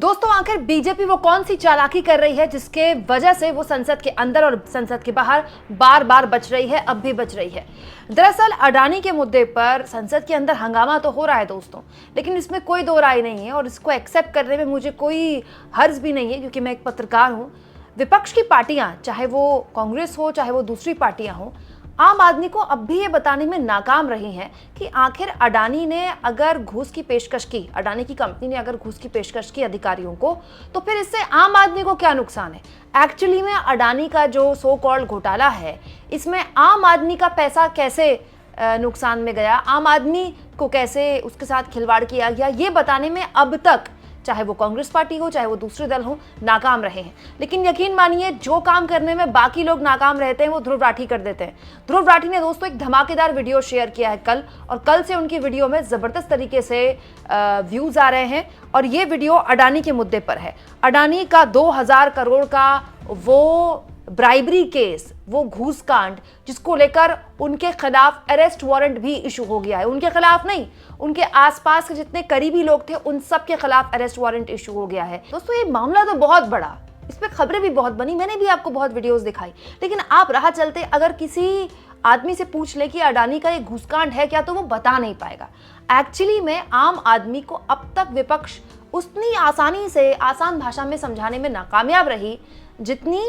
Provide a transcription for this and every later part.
दोस्तों, आखिर बीजेपी वो कौन सी चालाकी कर रही है जिसके वजह से वो संसद के अंदर और संसद के बाहर बार बार बच रही है, अब भी बच रही है। दरअसल अडानी के मुद्दे पर संसद के अंदर हंगामा तो हो रहा है दोस्तों, लेकिन इसमें कोई दो राय नहीं है और इसको एक्सेप्ट करने में मुझे कोई हर्ज भी नहीं है, क्योंकि मैं एक पत्रकार हूँ। विपक्ष की पार्टियां, चाहे वो कांग्रेस हो चाहे वो दूसरी पार्टियां हो, आम आदमी को अब भी ये बताने में नाकाम रही हैं कि आखिर अडानी ने अगर घूस की पेशकश की, अडानी की कंपनी ने अगर घूस की पेशकश की अधिकारियों को, तो फिर इससे आम आदमी को क्या नुकसान है। एक्चुअली में अडानी का जो सो कॉल्ड घोटाला है, इसमें आम आदमी का पैसा कैसे नुकसान में गया, आम आदमी को कैसे उसके साथ खिलवाड़ किया गया, ये बताने में अब तक चाहे वो कांग्रेस पार्टी हो चाहे वो दूसरे दल हो, नाकाम रहे हैं। लेकिन यकीन मानिए, जो काम करने में बाकी लोग नाकाम रहते हैं वो ध्रुव राठी कर देते हैं। ध्रुव राठी ने दोस्तों एक धमाकेदार वीडियो शेयर किया है कल, और कल से उनकी वीडियो में जबरदस्त तरीके से व्यूज आ रहे हैं, और ये वीडियो अडानी के मुद्दे पर है। अडानी का 2000 करोड़ का वो ब्राइबरी केस, वो घूस कांड, जिसको लेकर उनके खिलाफ अरेस्ट वारंट भी इशू हो गया है। उनके खिलाफ नहीं, उनके आसपास के जितने करीबी लोग थे उन सब के खिलाफ अरेस्ट वारंट इशू हो गया है। दोस्तों, ये मामला तो बहुत बड़ा, इस पे खबरें भी बहुत बनी, मैंने भी आपको बहुत वीडियोस दिखाई, लेकिन आप राह चलते अगर किसी आदमी से पूछ ले कि अडानी का ये घूसकांड है क्या, तो वो बता नहीं पाएगा। एक्चुअली में आम आदमी को अब तक विपक्ष उतनी आसानी से आसान भाषा में समझाने में नाकामयाब रही जितनी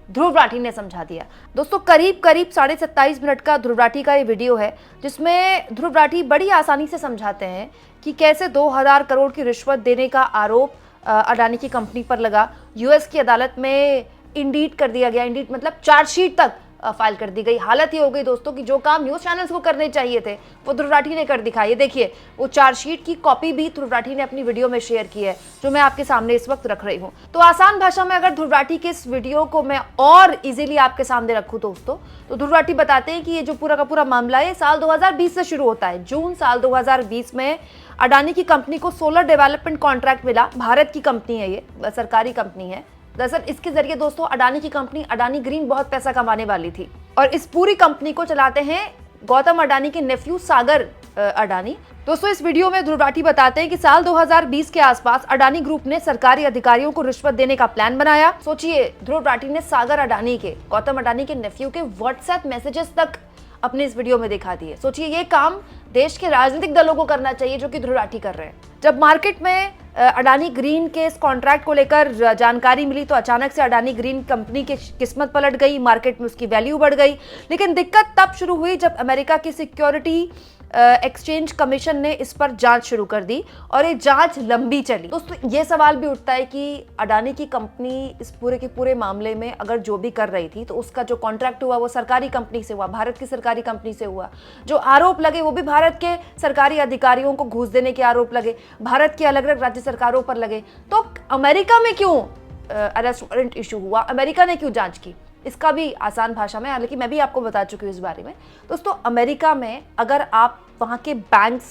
ध्रुव राठी ने समझा दिया। दोस्तों, करीब 27.5 मिनट का ध्रुव राठी का ये वीडियो है, जिसमें ध्रुव राठी बड़ी आसानी से समझाते हैं कि कैसे 2000 करोड़ की रिश्वत देने का आरोप अडानी की कंपनी पर लगा। यूएस की अदालत में इंडीट कर दिया गया, इंडीट मतलब चार्जशीट तक फाइल कर दी गई। हालत ये हो गई दोस्तों कि जो काम न्यूज़ चैनल्स को करने चाहिए थे वो ध्रुव राठी ने कर दिखाई। ये देखिए, वो चार्जशीट की कॉपी भी ध्रुव राठी ने अपनी वीडियो में शेयर की है, जो मैं आपके सामने इस वक्त रख रही हूँ। तो आसान भाषा में अगर ध्रुव राठी के इस वीडियो को मैं और इजीली आपके सामने रखूँ दोस्तों, तो ध्रुव राठी बताते हैं कि ये जो पूरा का पूरा मामला है साल 2020 से शुरू होता है। जून साल 2020 में अडानी की कंपनी को सोलर डेवलपमेंट कॉन्ट्रैक्ट मिला। भारत की कंपनी है, ये सरकारी कंपनी है। दरअसल इसके जरिए दोस्तों अडानी की कंपनी अडानी ग्रीन बहुत पैसा कमाने वाली थी, और इस पूरी कंपनी को चलाते हैं गौतम अडानी के नेफ्यू सागर अडानी। दोस्तों, इस वीडियो में ध्रुव राठी बताते हैं कि साल 2020 के आसपास अडानी ग्रुप ने सरकारी अधिकारियों को रिश्वत देने का प्लान बनाया। सोचिए, ध्रुव राठी ने सागर अडानी के, गौतम अडानी के नेफ्यू के व्हाट्सएप मैसेजेस तक अपने इस वीडियो में दिखा दिए। सोचिए, ये काम देश के राजनीतिक दलों को करना चाहिए, जो कि ध्रुव राठी कर रहे हैं। जब मार्केट में अडानी ग्रीन के इस कॉन्ट्रैक्ट को लेकर जानकारी मिली, तो अचानक से अडानी ग्रीन कंपनी की किस्मत पलट गई, मार्केट में उसकी वैल्यू बढ़ गई। लेकिन दिक्कत तब शुरू हुई जब अमेरिका की सिक्योरिटी एक्सचेंज कमीशन ने इस पर जांच शुरू कर दी, और ये जांच लंबी चली। दोस्तों, ये सवाल भी उठता है कि अडानी की कंपनी इस पूरे के पूरे मामले में अगर जो भी कर रही थी, तो उसका जो कॉन्ट्रैक्ट हुआ वो सरकारी कंपनी से हुआ, भारत की सरकारी कंपनी से हुआ। जो आरोप लगे वो भी भारत के सरकारी अधिकारियों को घूस देने के आरोप लगे, भारत की अलग अलग राज्य सरकारों पर लगे। तो अमेरिका में क्यों अरेस्ट वारंट इशू हुआ, अमेरिका ने क्यों जांच की, इसका भी आसान भाषा में, हालांकि मैं भी आपको बता चुकी हूँ इस बारे में। दोस्तों, अमेरिका में अगर आप वहाँ के बैंक्स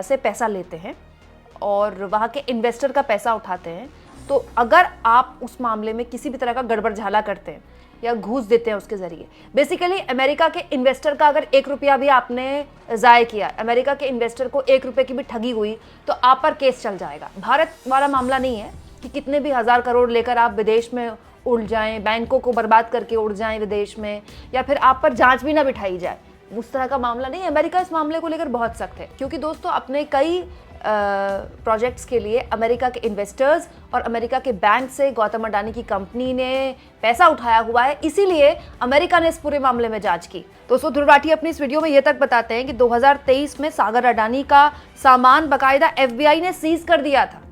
से पैसा लेते हैं और वहाँ के इन्वेस्टर का पैसा उठाते हैं, तो अगर आप उस मामले में किसी भी तरह का गड़बड़ झाला करते हैं या घूस देते हैं उसके जरिए, बेसिकली अमेरिका के इन्वेस्टर का अगर 1 रुपया भी आपने ज़ाय किया, अमेरिका के इन्वेस्टर को 1 रुपये की भी ठगी हुई, तो आप पर केस चल जाएगा। भारत वाला मामला नहीं है कि कितने भी 1000 करोड़ लेकर आप विदेश में उड़ जाएं, बैंकों को बर्बाद करके उड़ जाएं विदेश में, या फिर आप पर जांच भी ना बिठाई जाए, उस तरह का मामला नहीं। अमेरिका इस मामले को लेकर बहुत सख्त है, क्योंकि दोस्तों अपने कई प्रोजेक्ट्स के लिए अमेरिका के इन्वेस्टर्स और अमेरिका के बैंक से गौतम अडानी की कंपनी ने पैसा उठाया हुआ है, इसीलिए अमेरिका ने इस पूरे मामले में जांच की। दोस्तों, ध्रुव राठी अपनी इस वीडियो में ये तक बताते हैं कि 2023 में सागर अडानी का सामान बाकायदा FBI ने सीज कर दिया था।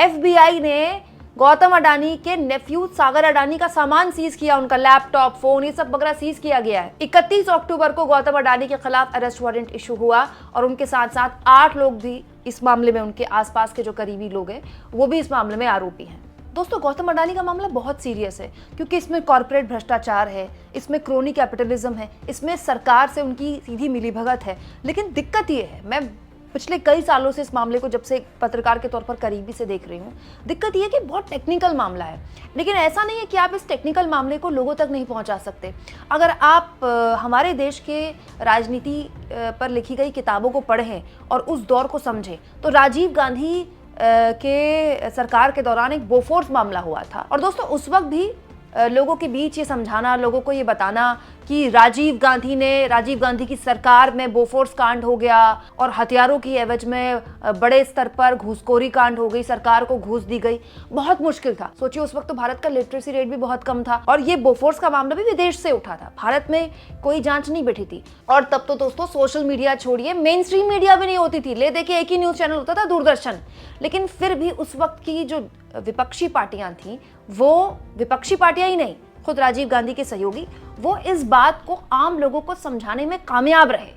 FBI ने गौतम अडानी के नेफ्यू सागर अडानी का सामान सीज किया, उनका लैपटॉप, फोन, ये सब वगैरह सीज किया गया है। 31 अक्टूबर को गौतम अडानी के खिलाफ अरेस्ट वारंट इशू हुआ, और उनके साथ साथ 8 लोग भी इस मामले में, उनके आसपास के जो करीबी लोग हैं वो भी इस मामले में आरोपी हैं। दोस्तों, गौतम अडानी का मामला बहुत सीरियस है, क्योंकि इसमें कॉर्पोरेट भ्रष्टाचार है, इसमें क्रोनी कैपिटलिज्म है, इसमें सरकार से उनकी सीधी मिलीभगत है। लेकिन दिक्कत ये है, मैं पिछले कई सालों से इस मामले को जब से पत्रकार के तौर पर करीबी से देख रही हूँ, दिक्कत ये है कि बहुत टेक्निकल मामला है। लेकिन ऐसा नहीं है कि आप इस टेक्निकल मामले को लोगों तक नहीं पहुँचा सकते। अगर आप हमारे देश के राजनीति पर लिखी गई किताबों को पढ़ें और उस दौर को समझें, तो राजीव गांधी के सरकार के दौरान एक बोफोर्स मामला हुआ था। और दोस्तों उस वक्त भी लोगों के बीच ये समझाना, लोगों को ये बताना कि राजीव गांधी की सरकार में बोफोर्स कांड हो गया और हथियारों की एवज में बड़े स्तर पर घूसखोरी कांड हो गई, सरकार को घूस दी गई, बहुत मुश्किल था। सोचिए उस वक्त तो भारत का लिटरेसी रेट भी बहुत कम था और ये बोफोर्स का मामला भी विदेश से उठा था, भारत में कोई जांच नहीं बैठी थी। और तब तो दोस्तों सोशल मीडिया छोड़िए, मेन स्ट्रीम मीडिया भी नहीं होती थी, ले देखिए एक ही न्यूज चैनल होता था, दूरदर्शन। लेकिन फिर भी उस वक्त की जो विपक्षी पार्टियां थी, वो विपक्षी पार्टियां ही नहीं, खुद राजीव गांधी के सहयोगी, वो इस बात को आम लोगों को समझाने में कामयाब रहे,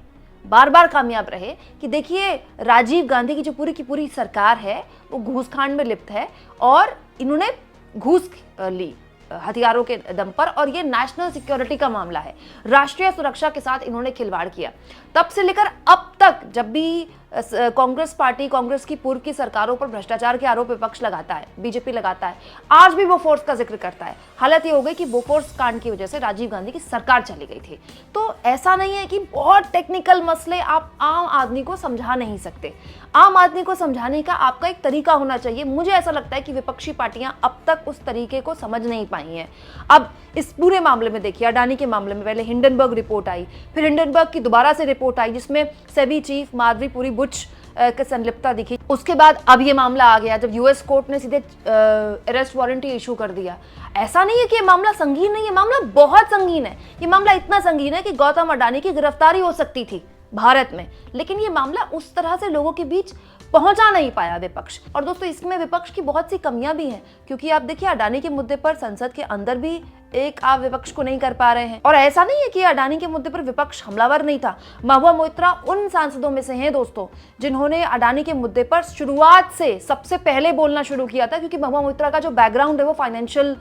बार बार कामयाब रहे कि देखिए राजीव गांधी की जो पूरी की पूरी सरकार है वो घूसकांड में लिप्त है और इन्होंने घूस ली हथियारों के दम पर, और ये नेशनल सिक्योरिटी का मामला है, राष्ट्रीय सुरक्षा के साथ इन्होंने खिलवाड़ किया। तब से लेकर अब तक जब भी कांग्रेस की पूर्व की सरकारों पर भ्रष्टाचार के आरोप विपक्ष लगाता है, बीजेपी लगाता है, आज भी बोफोर्स का जिक्र करता है। हालत ये हो गई कि बोफोर्स कांड की वजह से राजीव गांधी की सरकार चली गई थी। तो ऐसा नहीं है कि बहुत टेक्निकल मसले आप आम आदमी को समझा नहीं सकते। आम आदमी को समझाने का आपका एक तरीका होना चाहिए। मुझे ऐसा लगता है कि विपक्षी पार्टियां अब तक उस तरीके को समझ नहीं पाई हैं। अब इस पूरे मामले में देखिए, अडानी के मामले में पहले हिंडनबर्ग रिपोर्ट आई, फिर हिंडनबर्ग की दोबारा से रिपोर्ट आई जिसमें सेबी चीफ माधवी पुरी बुच की संलिप्तता दिखी। उसके बाद अब ये मामला आ गया जब यूएस कोर्ट ने सीधे अरेस्ट वारंट ही इशू कर दिया। ऐसा नहीं है कि ये मामला संगीन नहीं है, मामला बहुत संगीन है। ये मामला इतना संगीन है कि गौतम अडानी की गिरफ्तारी हो सकती थी भारत में, लेकिन ये मामला उस तरह से लोगों के बीच पहुंचा नहीं पाया विपक्ष। और दोस्तों इसमें विपक्ष की बहुत सी कमियां भी हैं, क्योंकि आप देखिए अडानी के मुद्दे पर संसद के अंदर भी एक आप विपक्ष को नहीं कर पा रहे हैं। और ऐसा नहीं है कि अडानी के मुद्दे पर विपक्ष हमलावर नहीं था। महुआ मोइत्रा उन सांसदों में से हैं दोस्तों जिन्होंने अडानी के मुद्दे पर शुरुआत से सबसे पहले बोलना शुरू किया था, क्योंकि महुआ मोइत्रा का जो बैकग्राउंड है वो फाइनेंशियल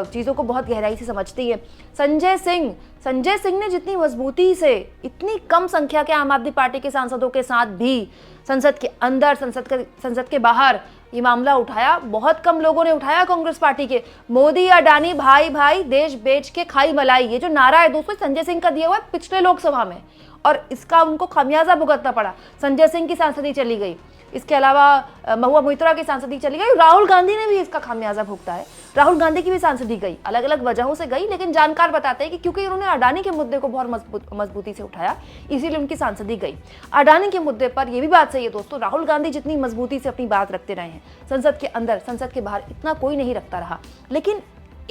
चीजों को बहुत गहराई से समझती है। संजय सिंह ने जितनी मजबूती से इतनी कम संख्या के आम आदमी पार्टी के सांसदों के साथ भी संसद के अंदर, संसद के बाहर ये मामला उठाया, बहुत कम लोगों ने उठाया कांग्रेस पार्टी के। मोदी अडानी भाई भाई देश बेच के खाई मलाई, ये जो नारा है दोस्तों संजय सिंह का दिया हुआ है पिछले लोकसभा में, और इसका उनको खामियाजा भुगतना पड़ा। संजय सिंह की सांसदी चली गई, इसके अलावा महुआ मोइत्रा की सांसदी चली गई, राहुल गांधी ने भी इसका खामियाजा भुगता है। राहुल गांधी की भी सांसदी गई, अलग अलग वजहों से गई, लेकिन जानकार बताते हैं कि क्योंकि उन्होंने अडानी के मुद्दे को बहुत मजबूती से उठाया, इसीलिए उनकी सांसदी गई। अडानी के मुद्दे पर यह भी बात सही है दोस्तों, राहुल गांधी जितनी मजबूती से अपनी बात रखते रहे हैं संसद के अंदर, संसद के बाहर इतना कोई नहीं रखता रहा, लेकिन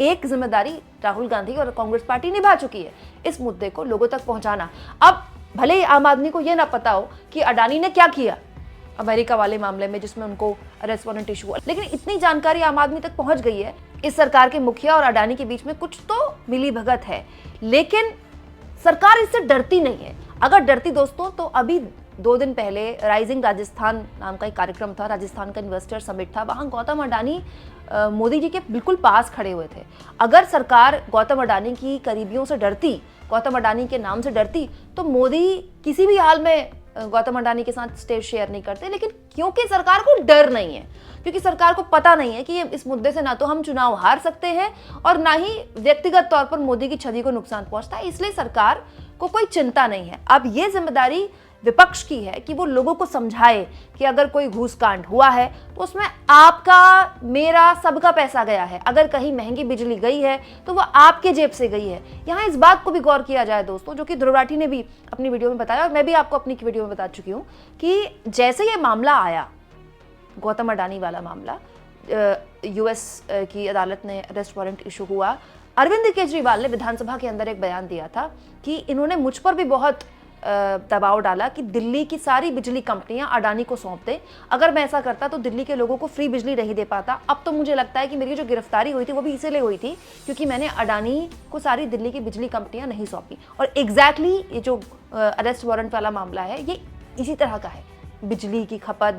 एक जिम्मेदारी राहुल गांधी और कांग्रेस पार्टी निभा चुकी है, इस मुद्दे को लोगों तक पहुंचाना। अब भले ही आम आदमी को यह ना पता हो कि अडानी ने क्या किया अमेरिका वाले मामले में जिसमें उनको अरेस्ट वारंट इशू हुआ, लेकिन इतनी जानकारी आम आदमी तक पहुंच गई है। इस सरकार के मुखिया और अडानी के बीच में कुछ तो मिली भगत है, लेकिन सरकार इससे डरती नहीं है। अगर डरती दोस्तों तो अभी 2 दिन पहले राइजिंग राजस्थान नाम का एक कार्यक्रम था, राजस्थान का इन्वेस्टर समिट था, वहां गौतम अडानी मोदी जी के बिल्कुल पास खड़े हुए थे। अगर सरकार गौतम अडानी की करीबियों से डरती, गौतम अडानी के नाम से डरती, तो मोदी किसी भी हाल में गौतम अडानी के साथ स्टेज शेयर नहीं करते। लेकिन क्योंकि सरकार को डर नहीं है, क्योंकि सरकार को पता नहीं है कि ये इस मुद्दे से ना तो हम चुनाव हार सकते हैं और ना ही व्यक्तिगत तौर पर मोदी की छवि को नुकसान पहुंचता है, इसलिए सरकार को कोई चिंता नहीं है। अब ये जिम्मेदारी विपक्ष की है कि वो लोगों को समझाए कि अगर कोई घूसकांड हुआ है तो उसमें आपका, मेरा, सबका पैसा गया है। अगर कहीं महंगी बिजली गई है तो वो आपके जेब से गई है। यहाँ इस बात को भी गौर किया जाए दोस्तों, जो कि ध्रुव राठी ने भी अपनी वीडियो में बताया और मैं भी आपको अपनी वीडियो में बता चुकी हूँ कि जैसे ये मामला आया, गौतम अडानी वाला मामला, यूएस की अदालत ने अरेस्ट वारंट इशू हुआ, अरविंद केजरीवाल ने विधानसभा के अंदर एक बयान दिया था कि इन्होंने मुझ पर भी बहुत दबाव डाला कि दिल्ली की सारी बिजली कंपनियां अडानी को सौंप दें। अगर मैं ऐसा करता तो दिल्ली के लोगों को फ्री बिजली नहीं दे पाता। अब तो मुझे लगता है कि मेरी जो गिरफ्तारी हुई थी वो भी इसीलिए हुई थी क्योंकि मैंने अडानी को सारी दिल्ली की बिजली कंपनियां नहीं सौंपी। और एग्जैक्टली ये जो अरेस्ट वारंट वाला मामला है ये इसी तरह का है। बिजली की खपत,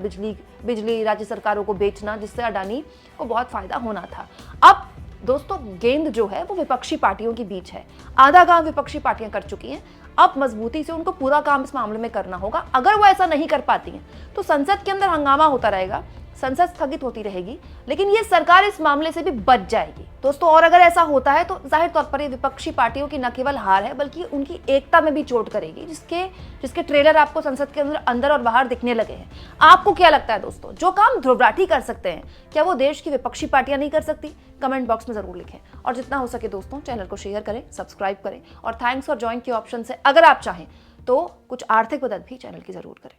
बिजली राज्य सरकारों को बेचना, जिससे अडानी को बहुत फायदा होना था। अब दोस्तों गेंद जो है वो विपक्षी पार्टियों के बीच है। आधा काम विपक्षी पार्टियां कर चुकी हैं, अब मजबूती से उनको पूरा काम इस मामले में करना होगा। अगर वो ऐसा नहीं कर पाती हैं तो संसद के अंदर हंगामा होता रहेगा, संसद स्थगित होती रहेगी, लेकिन ये सरकार इस मामले से भी बच जाएगी दोस्तों। और अगर ऐसा होता है तो जाहिर तौर पर ये विपक्षी पार्टियों की न केवल हार है बल्कि उनकी एकता में भी चोट करेगी, जिसके ट्रेलर आपको संसद के अंदर और बाहर दिखने लगे हैं। आपको क्या लगता है दोस्तों, जो काम ध्रुव राठी कर सकते हैं क्या वो देश की विपक्षी पार्टियां नहीं कर सकती? कमेंट बॉक्स में जरूर लिखें और जितना हो सके दोस्तों चैनल को शेयर करें, सब्सक्राइब करें और थैंक्स और ज्वाइन के ऑप्शन से अगर आप चाहें तो कुछ आर्थिक मदद भी चैनल की जरूर करें।